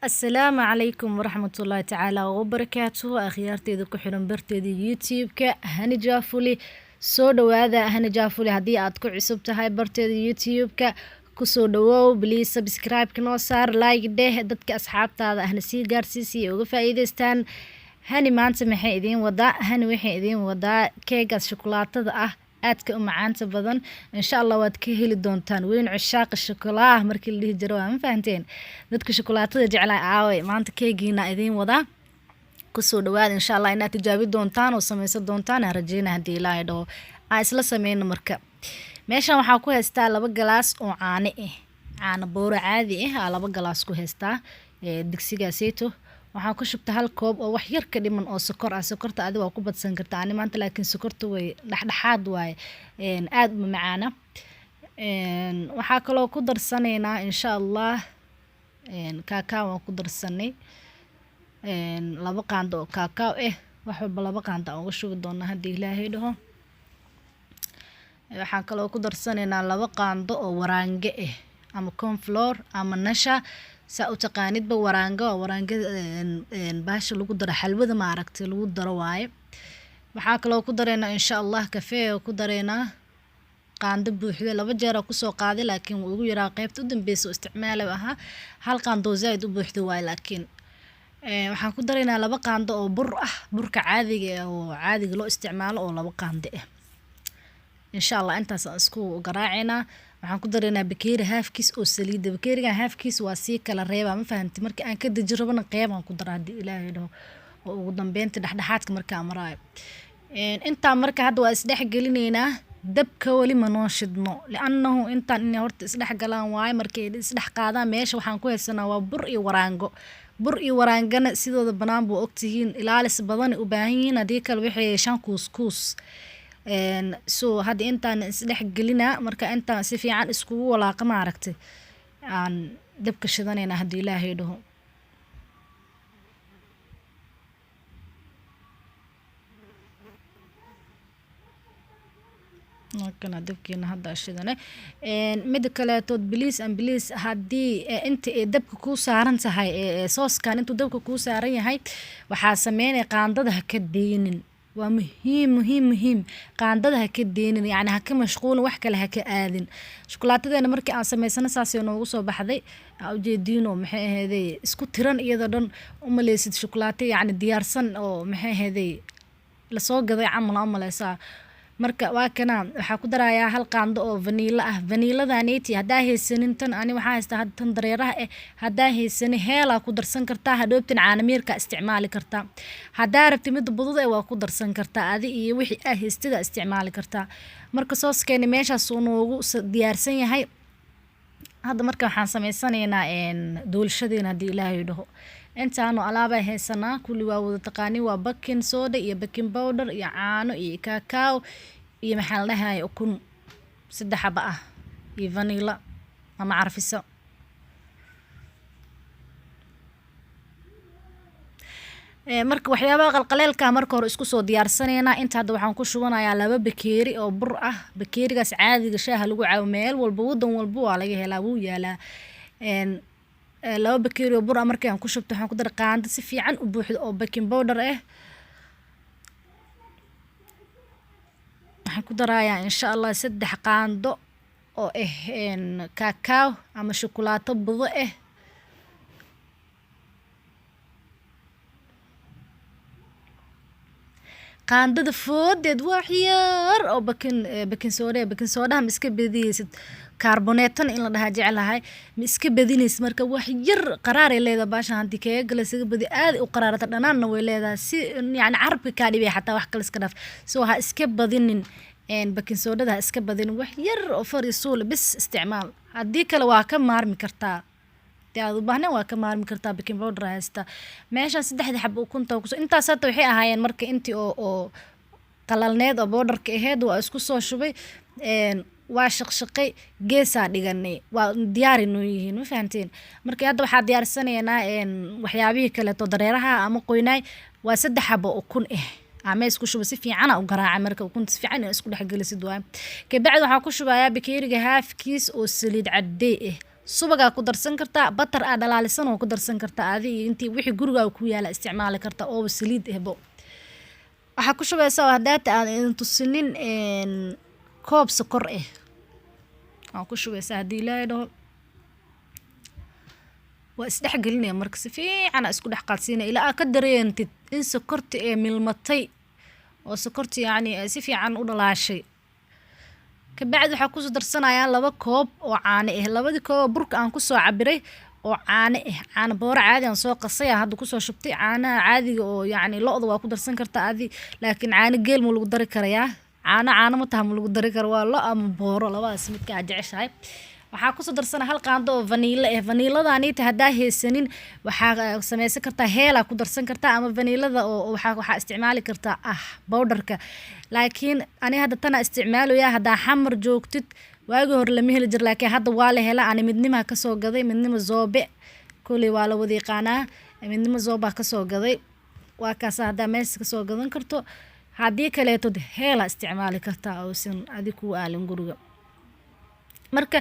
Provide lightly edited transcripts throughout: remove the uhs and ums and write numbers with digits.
السلام عليكم ورحمة الله تعالى وبركاته أخيارتي ku xiran barteeda YouTube-ka Hani Jafuli soo dhawaada Hani Jafuli haddii aad ku cusub tahay barteeda YouTube-ka ku soo dhawow please subscribe kanoo saar like dheh dadka asxaabtaada ahna sii gaarsiisi uga faa'iideystaan Hani maanta maxay idin wadaa Hani waxay idin wadaa keegas shukulaatada ah aadka u macaanta badan insha Allah waad ka heli doontaan weyn cushaaq shukulaah markii la dhihi jiro ma fahanteen dadka shukulaatada jeclaa aaway maanta keegiina idin wadaa ku soo dhawaad insha Allah inaad tijaabi doontaan oo sameeysan doontaan rajayna hadii Ilaahay dhaho aan isla sameeyno marka meeshan waxaa ku haystaa 2 galaas oo caano caano booro caadi ah 2 galaas ku haystaa digsigaaseeto waxaan ku shubtay hal koob oo wax yar ka dhiman oo sokor ah sokorta adiga waa ku badsan kartaa ani maanta laakiin sokorta way dhaxdhaxaad waay aad ma macaana waxa kale oo ku darsaneynaa insha Allah kakao waan ku darsanay 2 qaando oo kakao wax walba 2 qaando aan uga shubi doonaa hadii Ilaahay dhaho waxaan kale oo ku darsaneynaa 2 qaando oo waraange ama corn flour ama nasha saa u taqaanidba waraanga baasha lagu daro xalwada ma aragtay lagu daro waaye waxa kale oo ku dareena insha Allah kafee oo ku dareena qaando buuxda 2 jeer ku soo qaaday laakiin wuu ugu yaraa qaybta u dambeysay isticmaalay ahaa hal qaando zaid u buuxda waaye laakiin waxaan ku dareena 2 qaando oo bur ah burka caadiga oo caadiga loo isticmaalo oo 2 qaando insha Allah intaas isku garaacina waxaan ku dareynaa bakeeri halfkiis oo saliid bakeeriga halfkiis waa si kala reeba ma fahanti marka aan ka dajirabana qeybaan ku daraa hadii Ilaahay dhaho oo ugu dambeynta dhaxdhaxaadka marka amaraay inta marka hadda waa isdhex gelineynaa dabka wali ma noo shidno laanahu intaan in horta isdhex galaan waay markay isdhex qaadaan meesha waxaan ku haysanaa waa bur iyo waraangana sidooda banaan buu ogtihiin ilaalis badan u baahan yihiin hadii kale waxay yeeshaan kuus so hadda intaan isdhex gelina marka intaan si fiican isku walaaqa ma aragtay aan dabka shidanayna hadii Ilaahay dhaho markana dabkeena hadda shidanay mid kale tood please hadii inta dabka ku saaran tahay sooskan intuu dabka ku saaran yahay waxa sameeynay qaandada ha ka deeynin waa muhiim qaandada ha ka deenin yani ha ka mashquul wax kale ha ka aadin shukulaatadeena markii aan sameysana saasay noogu soo baxday u jeedino maxay ahaydey isku tiran iyada dhan u maleysid shukulaato yani diyaarsan oo maxay ahaydey la soo gaday camal ama maleysa marka waa kana waxa ku darayaa hal qaando oo vanilla ah vanilladaaniti hadaa haysanin tan ani waxa haystaa tan dareeraha hadaa haysanin heela ku darsan kartaa hadhoobtin caanamirka isticmaali kartaa hadaa rabti mid budud waa ku darsan kartaa adi iyo wixii haystida isticmaali kartaa marka sooskeena meeshaas uu noogu diyaarsan yahay hadda marka waxaan sameysanaynaa doolshadeena hadii Ilaahay dhaho intaanu alaaba haysanaa kulli waa wada taqaani waa baking soda iyo baking powder iyo caano iyo kakao iyo maxaa la dhahay ukun 3 xabo ah iyo vanilla ama carfiso marka waxyaabaha qalqaleelka marka hore isku soo diyaarsaneena inta hadda waxaan ku shubanayaa 2 bakeeri oo bur ah bakeerigaas caadiga shaaha lagu caaw meel walba wadan walba waa laga helaa wuu yaalaa 2 bakeeri oo bur ah markii aan ku shubto waxaan ku dar qaando si fiican u buuxdo oo baking powder waxaan ku darayaa insha Allah 3 qaando oo kakao ama shukulaato budo qaandada foodeed wax yar oo baking soda ma iska badiyaysid carbonate in la dhaha jecelahay ma iska badinaysid marka wax yar qaraar ay leedahay baashan hadii kaga galasiga badi aad u qaraarata dhanaanna way leedahay si yani carabka ka dhibay xataa wax kale iska dhaaf soo ha iska badinin baking soda iska badin wax yar oo fariisuul bis isticmaal hadii kale waa ka maarmi kartaa aad u baahnaa waa ka maarmi kartaa baking powder haysta meesha 3 xabo ukunta ku soo intaas hadda waxay ahaayeen marka intii oo qalalneed oo powderka aheed waa isku soo shubay waa shaqshaqay geesa dhiganay waa diyaar inuu yihiin ma fahanteen marka hadda waxa diyaarsanaynaa waxyaabihi kale to dareeraha ama qoynay waa 3 xabo ukun ama isku shubo si fiican u garaaca marka ukunta si fiican isku dhex galisid waa ka bacdi waxa ku shubayaa bakeeriga halfkiis oo saliid cadday subagaa ku darsan kartaa, batar aa dhalaalisan oo ku darsan kartaa, adi intii wixii gurigaa ku yaala isticmaali kartaa oo saliid ehbo. waxaa ku shubaysaa hadaata aan idin tusinin koob sokor ah aan ku shubaysaa haddii ilaahay dhaho. waa isdhex gelinaya marka si fiican isku dhex qaadsiinaya ilaa aad ka dareentid in sokorta ee milmatay oo sokorta yacni si fiican u dhalaashay. kabacdi waxaa kusoo darsanayaa 2 koob oo caano ah. 2 koob burka aan kusoo cabiray oo caano ah, caano booro caadi aan soo qasay hadda kusoo shubtay. caanaha caadiga oo yacni lo''da waa ku darsan kartaa adi, laakiin caano geel ma lagu dari karayaa. caano ma taha ma lagu dari karo, waa lo ama booro labadaas midka aad jeceshahay. waxaa kusoo darsana 1 qaando oo vaniila ah. vaniiladaaniita haddaa haysanin waxaa samaysan kartaa heelaa ku darsan kartaa, ama vaniilada oo waxaa isticmaali kartaa bowdharka. laakiin ani hadda tana isticmaalaya haddaa xamar joogtid. waagii hore lama heli jir, laakiin hadda waa la hela. ani midnimaa kasoo gaday, midnima zoobe kuley waa la wada yaqaanaa. midnima zoobaa kasoo gaday, waa kaasa haddaa meesha kasoo gadan karto. haddii kaleetod heelaa isticmaali kartaa oosan adi ku aalin guriga. marka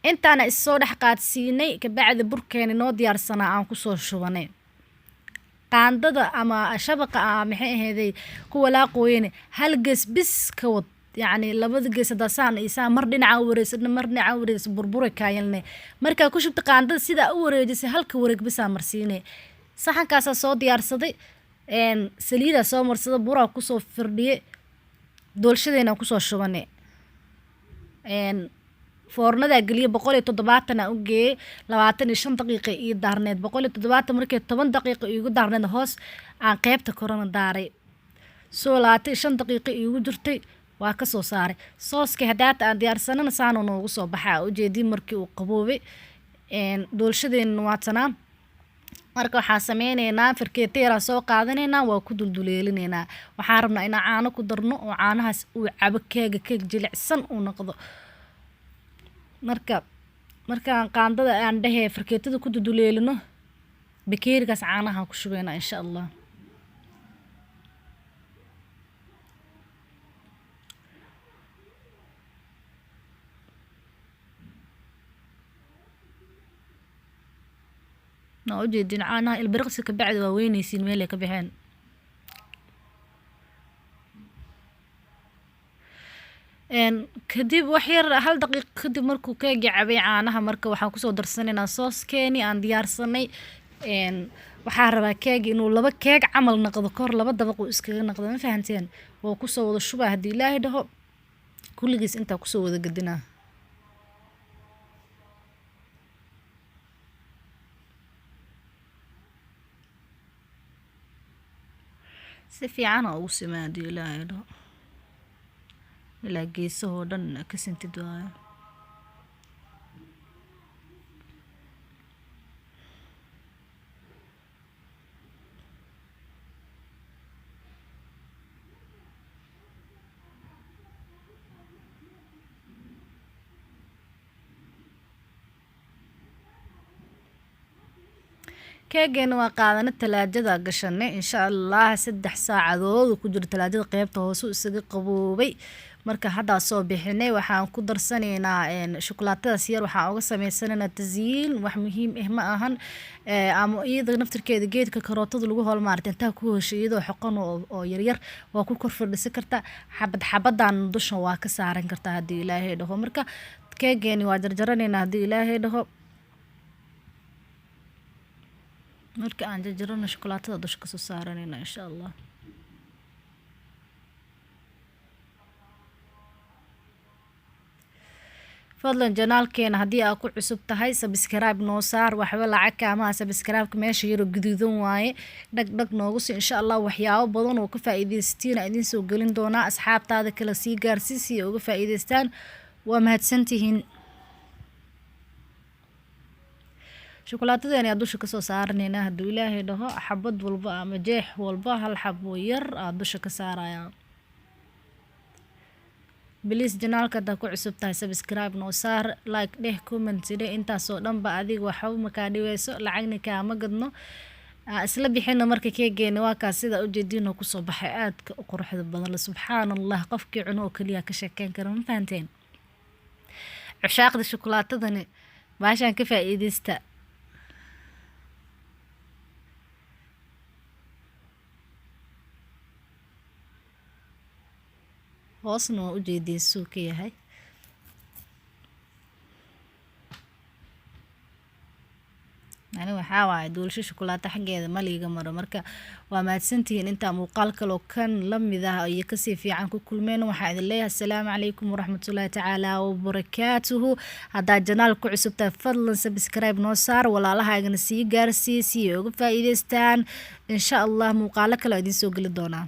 intaana issoo dhex qaadsiinay kabacdi burkeeni noo diyaarsanaa aan kusoo shubanay. qaandada ama shabaqa maxay aheeday ku walaaqooyeen hal gees bis ka wad, yacni 2 gees haddaa saan isaa mar dhinaca wareegsan mar dhinaca wareegsan burburay kaayalne. markaa ku shubta qaandada sidaa u wareejisay halka wareeg bisaa marsiinay. saxankaasaa soo diyaarsaday, saliidaa soo marsada, buraa kusoo firdhiye, doolshadeena kusoo shubanay. foornadaa geliye 170 aan u geeyey 25 daqiiqo ii daarneed. 170 markay 10 daqiiqo iigu daarneed hoos aan qaybta korona daaray. soo 25 daqiiqo iigu jirtay waa ka soo saaray. sooskii hadaata aan diyaarsanana saanu noogu soo baxaa ujeedii markii uu qaboobay. doolshadeena waatanaa. marka waxaa sameynaynaa farkeeto yaraa soo qaadanaynaa, waa ku dulduleelinaynaa. waxaan rabnaa inaan caano ku darno oo caanahaas uu cabo keeg jilicsan uu noqdo. markaan qaandada aan dhahee farkeetada ku duduleelino bakeerigaas caanaha ku shubayna insha allah. na ujeedin caanaha ilbiriqsi kabacdi waa weynaysiin meelay ka baxeen. kadib wax yar 1 daqiiqo kadib markuu keegi cabay caanaha, marka waxaan kusoo darsanaynaa sooskeeni aan diyaarsanay. waxaa rabaa keegi inuu 2 keeg camal noqdo, kor 2 dabaq uu iskaga noqdo, ma fahanteen? waa kusoo wada shubaa haddii ilaahay dhaho, kulligiis intaa kusoo wada gedinaa. si fiican ugu simaa haddii ilaahay dhaho, ilaa geesahoo dhan ka sintid waayo. keegeen waa qaadana talaajada gashanay insha allah 3 saacadood ku jiro talaajada qaybta hoose isaga qaboobay. marka hadda soo bixinay waxaan ku darsanaynaa shukulaatada yar. waxaan uga sameysanaynaa tasiin, wax muhiim ah ma ahan. ama iyada naftirkeeda geedka karootada lagu holmaartay intaa ku heshay iyadoo xoqon oo yaryar waa ku kor fadhisi kartaa. xabadan dushan waa ka saaran kartaa haddii ilaahay dhaho. marka keegeeni waa jarjaranaynaa haddii ilaahay dhaho. marka aan jarjarano shukulaatada dusha kasoo saaranayna insha allah. fadlan janaalkeena haddii aad ku cusub tahay subscribe noo saar, waxba lacag kaamaha. subscribe-ka meesha yaro guduudan waaye, dhag noogu sii insha allah. waxyaabo badan oo ka faa'iidaysatiin idin soo gelin doonaa. asxaabtaada kala sii gaarsiisi uga faa'iidaystaan. waa mahadsantihiin. shukulaatada dusha kasoo saaranaynaa hadduu ilaahay dhaho. xabad walba ama jeex walba 1 xabo yar aad dusha ka saaraya. بليز جنالك هدا ku cusub tahay subscribe noo saar, like dheh, comment dheh. intaasoo dhanba adiga waxba ma kaa dhiweyso, lacagna kaama gadno. isla bixina marka keegeena waa kaas sida ujeediinoo kusoo baxay aadka u quruxda badan. subxaanallah, qofkii cuno oo kaliya ka sheekeyn kara, ma fahanteen? cushaaqda shukulaatadani baashaan ka faa'iidaysta. hoosna waa u jeediin suu ka yahay. ani waxaa waaye duulasho shukulaato xaggeeda maliga maro, marka waa mahadsantihiin. intaa muuqaal kaloo kan la mid ah iyo kasii fiican ku kulmeen, waxaa idin leeyahay assalaamu calaykum waraxmatullaahi tacaala wabarakaatuhu. haddaa janaal ku cusubtahay fadlan subscribe noo saar, walaalahaagana sii gaarsii si ay uga faa'iidaystaan. insha allah muuqaalo kale oo idiin soo geli doonaa.